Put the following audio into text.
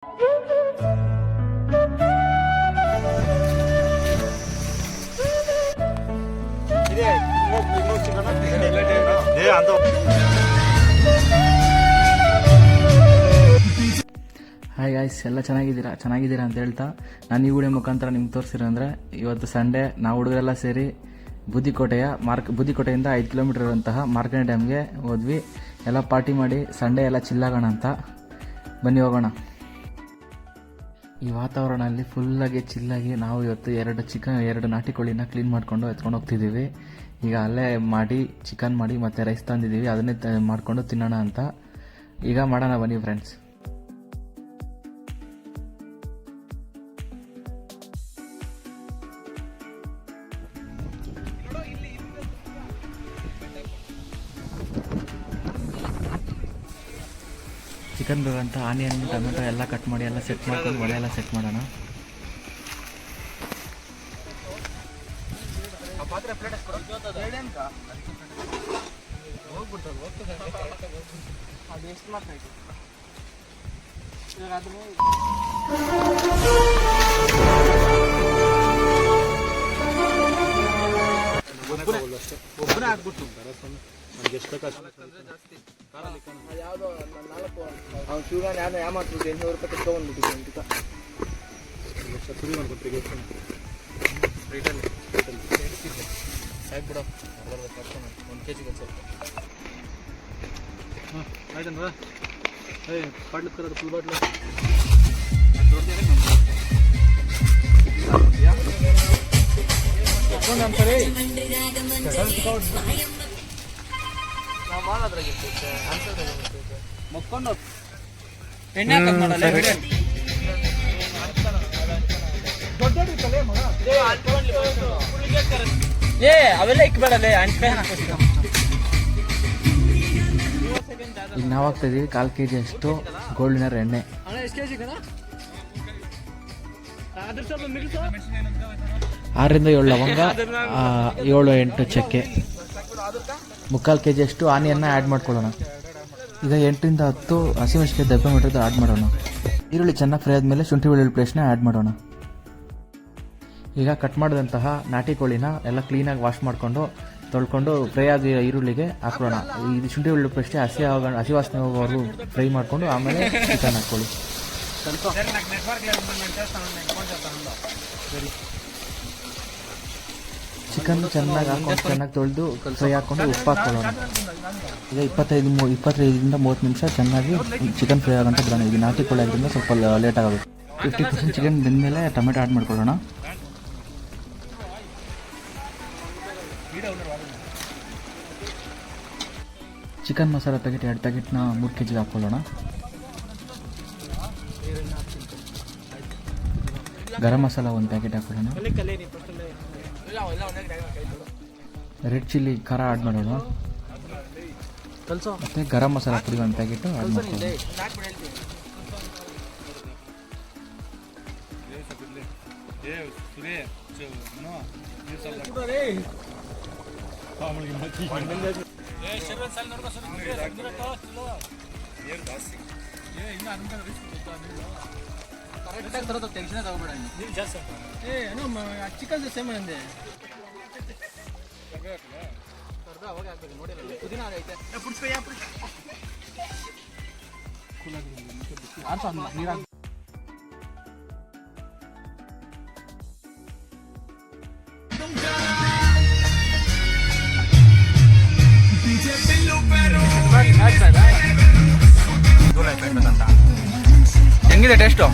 Hi guys, ಎಲ್ಲ ಚೆನ್ನಾಗಿದ್ದೀರಾ ಅಂತ ಹೇಳ್ತಾ ನಾನು ಈ ವಿಡಿಯೋ ಮುಖಾಂತರ ನಿಮ್ಗೆ ತೋರಿಸಿರೋಂದ್ರೆ ಇವತ್ತು ಸಂಡೇ ನಾವು ಹುಡುಗರೆಲ್ಲ ಸೇರಿ ಬುದ್ದಿಕೋಟೆಯಿಂದ 5 ಕಿಲೋಮೀಟರ್ ಇರುವಂತಹ ಮಾರ್ಕಂಡೆ ಡ್ಯಾಮ್ಗೆ ಹೋದ್ವಿ. ಎಲ್ಲ ಪಾರ್ಟಿ ಮಾಡಿ ಸಂಡೇ ಎಲ್ಲ ಚಿಲ್ಲಾಗೋಣ ಅಂತ ಬನ್ನಿ ಹೋಗೋಣ. ಈ ವಾತಾವರಣದಲ್ಲಿ ಫುಲ್ಲಾಗಿ ಚಿಲ್ಲಾಗಿ ನಾವು ಇವತ್ತು 2 ನಾಟಿ ಕೋಳಿನ ಕ್ಲೀನ್ ಮಾಡ್ಕೊಂಡು ಎತ್ಕೊಂಡು ಹೋಗ್ತಿದ್ದೀವಿ. ಈಗ ಅಲ್ಲೇ ಮಾಡಿ ಚಿಕನ್ ಮಾಡಿ ಮತ್ತು ರೈಸ್ ತಂದಿದ್ದೀವಿ, ಅದನ್ನೇ ಮಾಡಿಕೊಂಡು ತಿನ್ನೋಣ ಅಂತ. ಈಗ ಮಾಡೋಣ ಬನ್ನಿ ಫ್ರೆಂಡ್ಸ್. ಚಿಕನ್ ಅಂತ ಆನಿಯನ್ ಟೊಮೆಟೊ ಎಲ್ಲ ಕಟ್ ಮಾಡಿ ಎಲ್ಲ ಸೆಟ್ ಮಾಡ್ಕೊಂಡು ಒಲೆ ಎಲ್ಲ ಸೆಟ್ ಮಾಡೋಣ. ಒಬ್ಬನೇ ಆಗ್ಬಿಟ್ಟು ಯಾವುದೋ 4 ಅವ್ನು ಶಿವಗಾನ ಯಾವ್ದೋ ಯಾಮಾತ್ಬಿಟ್ಟು 800 ರೂಪಾಯಿ ತಗೊಂಡ್ಬಿಟ್ಟಿದ್ದೆ ಅಂತ ಶುರು ಮಾಡ್ಕೊಟ್ರಿಗೆ ಸ್ಟ್ರೈಟಲ್ಲಿ ಸಾಕು ಬಿಡೋ 1 kg ಸ್ವಲ್ಪ ಹಾಂ ಆಯ್ತಂದ್ರ ಬಾಟ್ಲು ಕರೋದು ಫುಲ್ ಬಾಟ್ಲು ಅಂತಾರೆ ನಾವು ಮಾಡೋದ್ರಾಗಿರ್ತೈತೆ ಅನ್ಸೋದ್ರಾಗಿರ್ತೈತೆ ಮಕ್ಕೊಂಡು ಎಣ್ಣೆ ಹಾಕೋದು ಮಾಡಲ್ಲ ಏ ಅವೆಲ್ಲ ಇಕ್ಬೇಡಲ್ಲೇ ಅಂಟೆ ಈಗ ನಾವು ಹಾಕ್ತಾ ಇದೀವಿ 1/4 kg ಅಷ್ಟು ಗೋಲ್ಡ್ ವಿನ್ನರ್ ಎಣ್ಣೆ. 6ರಿಂದ 7 ಲವಂಗ, 7-8 ಚಕ್ಕೆ, 3/4 kg ಅಷ್ಟು ಆನಿಯನ್ನ ಆ್ಯಡ್ ಮಾಡ್ಕೊಳ್ಳೋಣ. ಈಗ 8ರಿಂದ 10 ಹಸಿಮೆಣಸಿನಕಾಯಿ ದಬ್ಬೆ ಮಾಡಿರೋದು ಆ್ಯಡ್ ಮಾಡೋಣ. ಈರುಳ್ಳಿ ಚೆನ್ನಾಗಿ ಫ್ರೈ ಆದಮೇಲೆ ಶುಂಠಿ ಬೆಳ್ಳುಳ್ಳಿ ಪೇಸ್ಟ್ನ ಆ್ಯಡ್ ಮಾಡೋಣ. ಈಗ ಕಟ್ ಮಾಡಿದಂತಹ ನಾಟಿ ಕೋಳಿನ ಎಲ್ಲ ಕ್ಲೀನಾಗಿ ವಾಶ್ ಮಾಡಿಕೊಂಡು ತೊಳ್ಕೊಂಡು ಫ್ರೈ ಆಗಿ ಈರುಳ್ಳಿಗೆ ಹಾಕೋಣ. ಇದು ಶುಂಠಿ ಬೆಳ್ಳುಳ್ಳಿ ಪೇಸ್ಟ್ ಹಸಿ ವಾಸನೆ ಹೋಗೋವರೆಗೂ ಫ್ರೈ ಮಾಡಿಕೊಂಡು ಆಮೇಲೆ ಚಿಕನ್ ಹಾಕ್ಕೊಳ್ಳಿ. ಚಿಕನ್ ಚೆನ್ನಾಗಿ ಹಾಕೊಂಡು ಚೆನ್ನಾಗಿ ತೊಳೆದು ಫ್ರೈ ಹಾಕ್ಕೊಂಡು ಉಪ್ಪು ಹಾಕ್ಕೊಳ್ಳೋಣ. ಈಗ 25ರಿಂದ 30 ನಿಮಿಷ ಚೆನ್ನಾಗಿ ಚಿಕನ್ ಫ್ರೈ ಆಗೋಂತ ಬಿಡೋಣ. ಇದು ನಾಟಿ ಕೋಳಿ ಆಗಿದ್ದರಿಂದ ಸ್ವಲ್ಪ ಲೇಟ್ ಆಗೋದು. 50% ಚಿಕನ್ ಬೆಂದಮೇಲೆ ಟೊಮೆಟೊ ಆ್ಯಡ್ ಮಾಡ್ಕೊಳ್ಳೋಣ. ಚಿಕನ್ ಮಸಾಲ ಪ್ಯಾಕೆಟ್ 2 ಪ್ಯಾಕೆಟ್ನ 3 kg ಹಾಕ್ಕೊಳ್ಳೋಣ. ಗರಂ ಮಸಾಲ 1 ಪ್ಯಾಕೆಟ್ ಹಾಕ್ಕೊಳ್ಳೋಣ. ರೆಡ್ ಚಿಲ್ಲಿ ಖಾರ ಆ್ಯಡ್ ಮಾಡೋಣ. ಮತ್ತು ಗರಂ ಮಸಾಲ ಪುಡಿ 1 ಪ್ಯಾಕೆಟ್ ಆ್ಯಡ್ ಮಾಡ್ಕೊಳ್ಳೋಣ. ಟೆನ್ಷನ್ ತಗೋಬೇಡ ಚಿಕನ್ ಸೇಮ್ ಅಂದೆ ಅವಾಗ ಆಗ್ಬೇಕು ನೋಡಿಲ್ಲ ಪುದೀನ ಆಗೈತೆ ನೀರಾಗ ಹೆಂಗಿದೆ ಟೇಸ್ಟು?